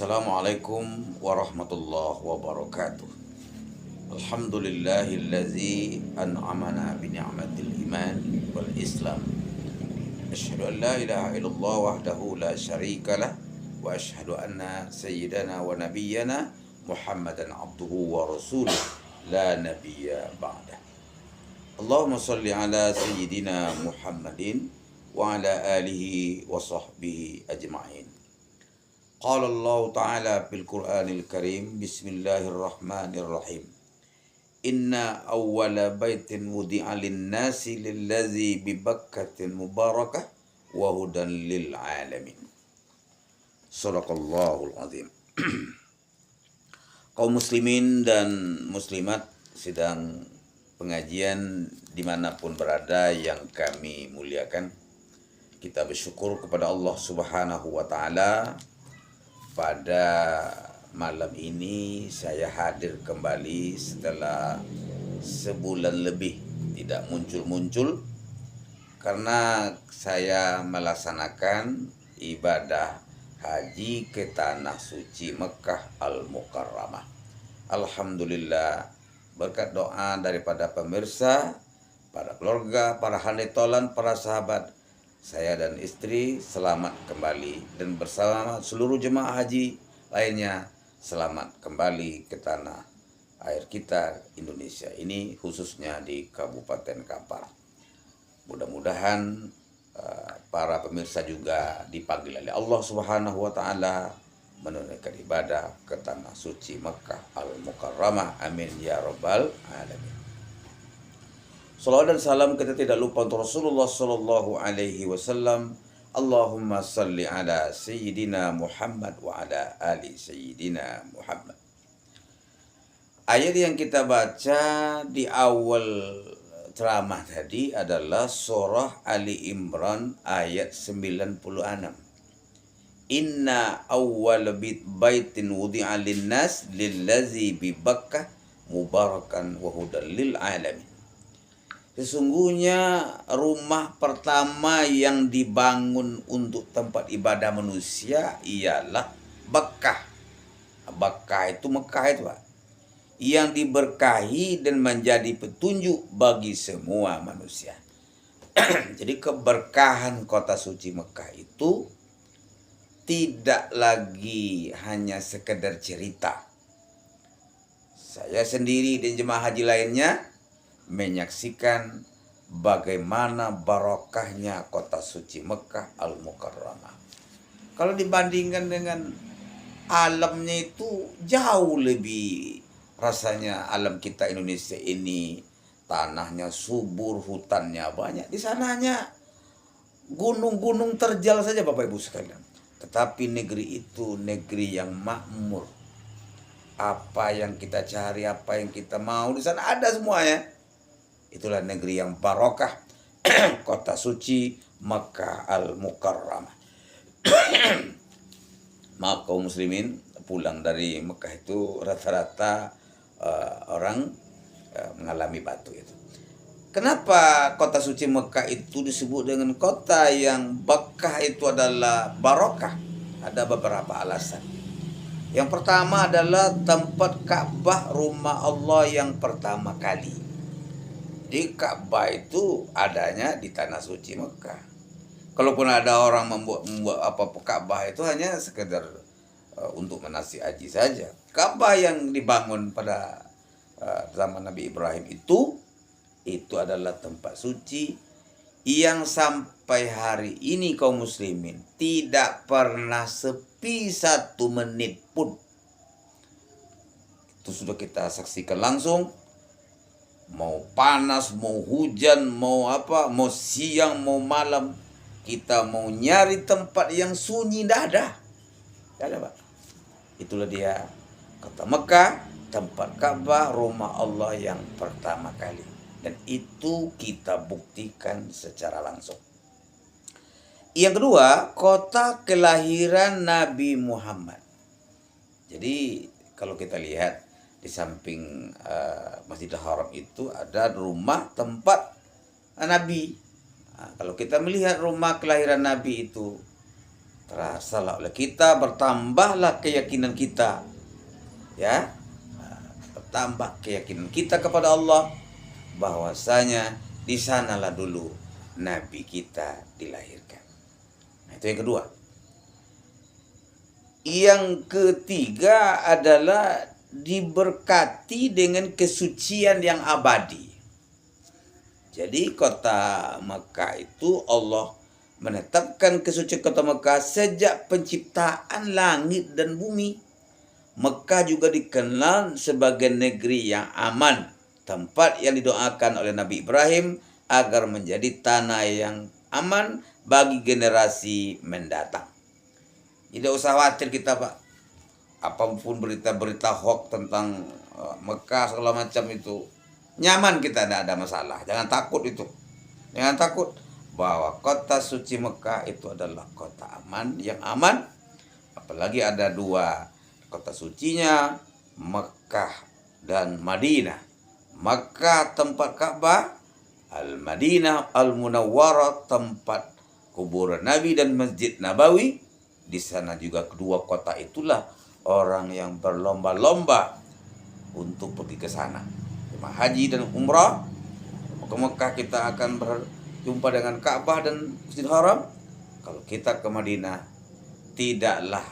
Assalamualaikum warahmatullahi wabarakatuh. Alhamdulillahillazi an'amana bi ni'matil iman wal islam. Asyhadu an la ilaha illallah wahdahu la syarikalah wa asyhadu anna sayyidana wa nabiyyana Muhammadan abduhu wa rasuluh la nabiyya ba'dah. Allahumma salli ala sayyidina Muhammadin wa ala alihi wa sahbihi ajma'in. Qala Allah Ta'ala fil Qur'anil Karim, Bismillahirrahmanirrahim. Inna awwala baitin wudi'a lin-nasi lillazi bi Bakkatin mubarakah wa hudan lil alamin. Shadaqallahul azim. Kaum muslimin dan muslimat sedang pengajian dimanapun berada yang kami muliakan, kita bersyukur kepada Allah Subhanahu wa Ta'ala. Pada malam ini saya hadir kembali setelah sebulan lebih tidak muncul-muncul karena saya melaksanakan ibadah haji ke Tanah Suci Mekah Al-Mukarramah. Alhamdulillah, berkat doa daripada pemirsa, para keluarga, para handetolan, para sahabat, saya dan istri selamat kembali dan bersama seluruh jemaah haji lainnya selamat kembali ke tanah air kita Indonesia ini, khususnya di Kabupaten Kampar. Mudah-mudahan para pemirsa juga dipanggil oleh Allah Subhanahu wa Ta'ala menunaikan ibadah ke tanah suci Mekah Al-Mukarramah. Amin ya rabbal alamin. Salawat dan salam kita tidak lupa untuk Rasulullah Sallallahu Alaihi Wasallam. Allahumma salli ala Sayyidina Muhammad wa ala ali Sayyidina Muhammad. Ayat yang kita baca di awal ceramah tadi adalah surah Ali Imran ayat 96. Inna awwal baitin wudi'a lin-nas lillazi bi Bakkah mubarakan wa hudan lil alamin. Sesungguhnya rumah pertama yang dibangun untuk tempat ibadah manusia ialah Bakkah. Bakkah itu Mekah itu, Pak, yang diberkahi dan menjadi petunjuk bagi semua manusia. Jadi keberkahan kota suci Mekah itu tidak lagi hanya sekedar cerita. Saya sendiri dan jemaah haji lainnya menyaksikan bagaimana barokahnya kota suci Mekah Al-Mukarramah. Kalau dibandingkan dengan alamnya itu jauh lebih rasanya alam kita Indonesia ini, tanahnya subur, hutannya banyak. Di sananya gunung-gunung terjal saja Bapak Ibu sekalian. Tetapi negeri itu negeri yang makmur. Apa yang kita cari, apa yang kita mau, di sana ada semuanya. Itulah negeri yang barokah, kota suci Mekah Al-Mukarramah. Maaf kaum muslimin, pulang dari Mekah itu rata-rata orang mengalami batu itu. Kenapa kota suci Mekah itu disebut dengan kota yang Bakkah itu adalah barokah? Ada beberapa alasan. Yang pertama adalah tempat Ka'bah, rumah Allah yang pertama kali. Di Ka'bah itu adanya di tanah suci Mekah. Kalaupun ada orang membuat apa Ka'bah itu hanya sekedar untuk manasik haji saja. Ka'bah yang dibangun pada zaman Nabi Ibrahim itu adalah tempat suci yang sampai hari ini kaum muslimin tidak pernah sepi 1 menit pun. Itu sudah kita saksikan langsung. Mau panas, mau hujan, mau apa, mau siang, mau malam, kita mau nyari tempat yang sunyi, tidak ada. Tidak ada, Pak. Itulah dia kota Mekah, tempat Ka'bah, rumah Allah yang pertama kali. Dan itu kita buktikan secara langsung. Yang kedua, kota kelahiran Nabi Muhammad. Jadi kalau kita lihat di samping Masjidil Haram itu ada rumah tempat Nabi. Nah, kalau kita melihat rumah kelahiran Nabi itu terasalah oleh kita, bertambahlah keyakinan kita, ya, bertambah keyakinan kita kepada Allah bahwasanya di sanalah dulu Nabi kita dilahirkan. Nah, itu yang kedua. Yang ketiga adalah diberkati dengan kesucian yang abadi. Jadi kota Mekah itu Allah menetapkan kesucian kota Mekah sejak penciptaan langit dan bumi. Mekah juga dikenal sebagai negeri yang aman, tempat yang didoakan oleh Nabi Ibrahim agar menjadi tanah yang aman bagi generasi mendatang. Tidak usah khawatir kita, Pak. Apapun berita-berita hoax tentang Mekah segala macam itu, nyaman kita, tidak ada masalah. Jangan takut itu. Jangan takut bahwa kota suci Mekah itu adalah kota aman, yang aman. Apalagi ada dua kota sucinya, Mekah dan Madinah. Mekah tempat Ka'bah, Al-Madinah Al-Munawwarah tempat kuburan Nabi dan Masjid Nabawi. Di sana juga kedua kota itulah orang yang berlomba-lomba untuk pergi ke sana. Jemaah haji dan umrah ke Mekah, kita akan berjumpa dengan Ka'bah dan Masjid Haram. Kalau kita ke Madinah, tidaklah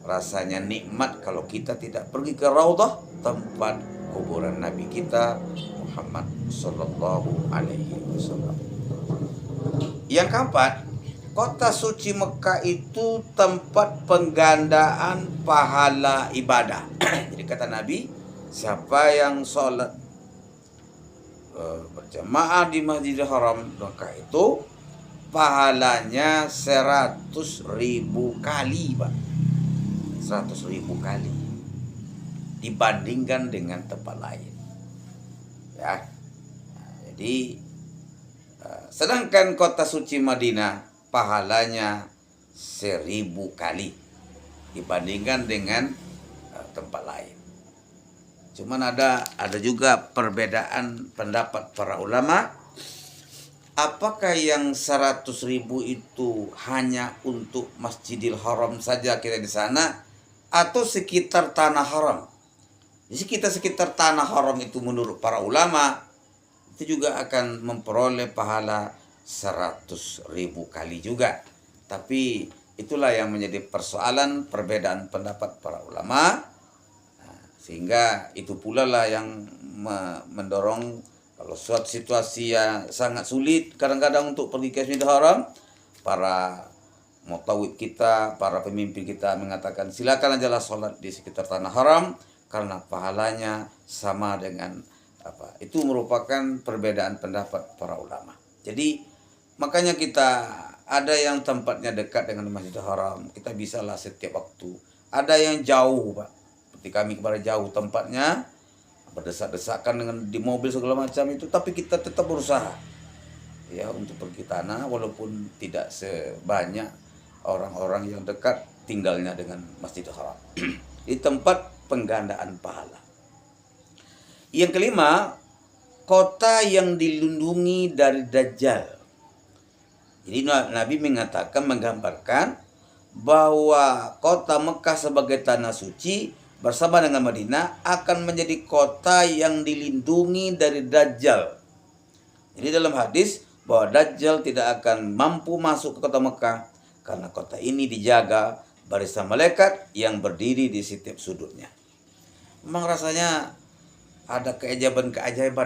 rasanya nikmat kalau kita tidak pergi ke Raudhah, tempat kuburan Nabi kita Muhammad Sallallahu Alaihi Wasallam. Yang keempat, kota suci Mekah itu tempat penggandaan pahala ibadah. Jadi kata Nabi, siapa yang sholat berjamaah di Masjidil Haram Mekah itu pahalanya 100.000 kali, Pak. 100.000 kali dibandingkan dengan tempat lain, ya. Jadi sedangkan kota suci Madinah pahalanya 1.000 kali dibandingkan dengan tempat lain. Cuman ada juga perbedaan pendapat para ulama. Apakah yang 100.000 itu hanya untuk Masjidil Haram saja kita di sana, atau sekitar tanah haram? Jadi sekitar tanah haram itu menurut para ulama itu juga akan memperoleh pahala 100.000 kali juga. Tapi itulah yang menjadi persoalan perbedaan pendapat para ulama. Sehingga itu pula lah yang mendorong, kalau suatu situasi yang sangat sulit kadang-kadang untuk pergi ke Masjidil Haram, para mutawib kita, para pemimpin kita mengatakan silakan ajalah sholat di sekitar tanah haram karena pahalanya sama dengan apa. Itu merupakan perbedaan pendapat para ulama. Jadi makanya kita ada yang tempatnya dekat dengan Masjidil Haram, kita bisalah setiap waktu. Ada yang jauh, Pak. Seperti kami kemarin jauh tempatnya, berdesak-desakan dengan di mobil segala macam itu, tapi kita tetap berusaha ya untuk pergi tanah walaupun tidak sebanyak orang-orang yang dekat tinggalnya dengan Masjidil Haram. Di tempat penggandaan pahala. Yang kelima, kota yang dilindungi dari Dajjal. Jadi Nabi menggambarkan bahwa kota Mekah sebagai tanah suci bersama dengan Madinah akan menjadi kota yang dilindungi dari Dajjal. Jadi dalam hadis bahwa Dajjal tidak akan mampu masuk ke kota Mekah karena kota ini dijaga barisan malaikat yang berdiri di setiap sudutnya. Memang rasanya ada keajaiban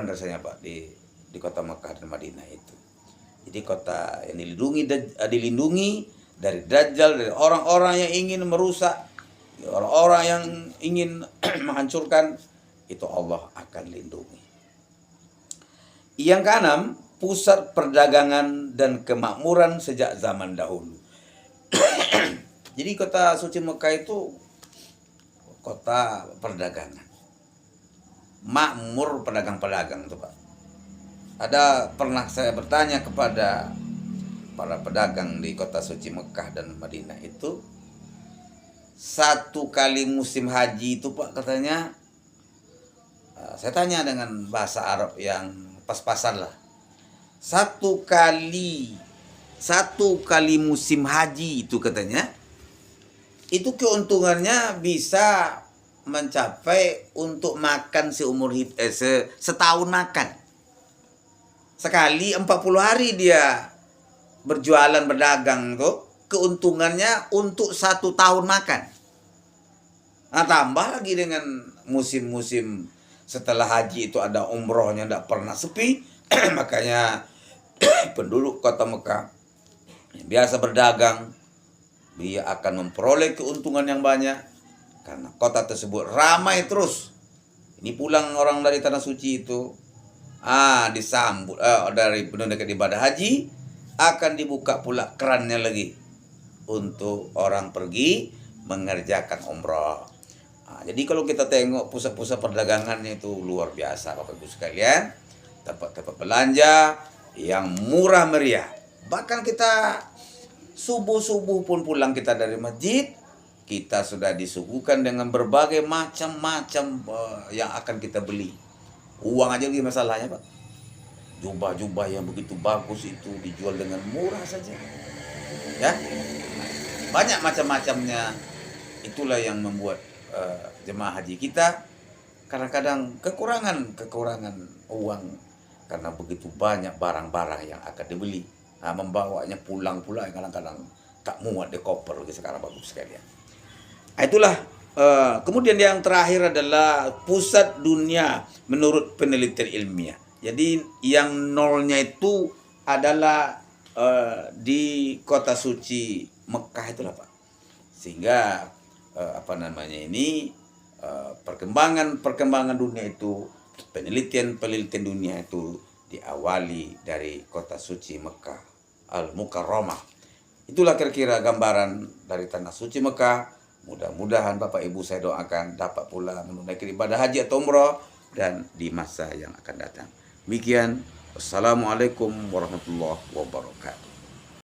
rasanya, Pak, di kota Mekah dan Madinah itu. Jadi kota yang dilindungi dari Dajjal, dari orang-orang yang ingin merusak, orang-orang yang ingin menghancurkan, itu Allah akan lindungi. Yang keenam, pusat perdagangan dan kemakmuran sejak zaman dahulu. Jadi kota suci Mekah itu kota perdagangan. Makmur pedagang-pedagang itu, Pak. Pernah saya bertanya kepada para pedagang di kota suci Mekah dan Madinah itu, satu kali musim haji itu, Pak, katanya, saya tanya dengan bahasa Arab yang pas-pasan lah, satu kali satu kali musim haji itu katanya, itu keuntungannya bisa mencapai untuk makan seumur hidup, setahun makan. Sekali 40 hari dia berjualan berdagang tuh, keuntungannya untuk 1 tahun makan. Nah, tambah lagi dengan musim-musim setelah haji itu ada umrohnya, tidak pernah sepi. Makanya penduduk kota Mekah yang biasa berdagang, dia akan memperoleh keuntungan yang banyak karena kota tersebut ramai terus. Ini pulang orang dari tanah suci itu, disambut dari penunaikan ibadah haji, akan dibuka pula kerannya lagi untuk orang pergi mengerjakan umrah. Jadi kalau kita tengok pusat-pusat perdagangannya itu luar biasa Bapak Ibu sekalian. Tempat-tempat belanja yang murah meriah. Bahkan kita subuh-subuh pun pulang kita dari masjid, kita sudah disuguhkan dengan berbagai macam-macam yang akan kita beli. Uang aja lagi masalahnya Pak. Jubah-jubah yang begitu bagus itu dijual dengan murah saja. Ya, banyak macam-macamnya. Itulah yang membuat jemaah haji kita kadang-kadang kekurangan uang karena begitu banyak barang-barang yang akan dibeli. Membawanya pulang pula kadang-kadang tak muat di koper sekarang Bapak sekalian. Itulah kemudian yang terakhir adalah pusat dunia menurut penelitian ilmiah. Jadi yang nolnya itu adalah di kota suci Mekah itulah Pak. Sehingga perkembangan dunia itu, penelitian dunia itu diawali dari kota suci Mekah Al-Mukarramah. Itulah kira-kira gambaran dari tanah suci Mekah. Mudah-mudahan Bapak Ibu saya doakan dapat pula menunaikan ibadah haji atau umrah dan di masa yang akan datang. Demikian, wassalamualaikum warahmatullahi wabarakatuh.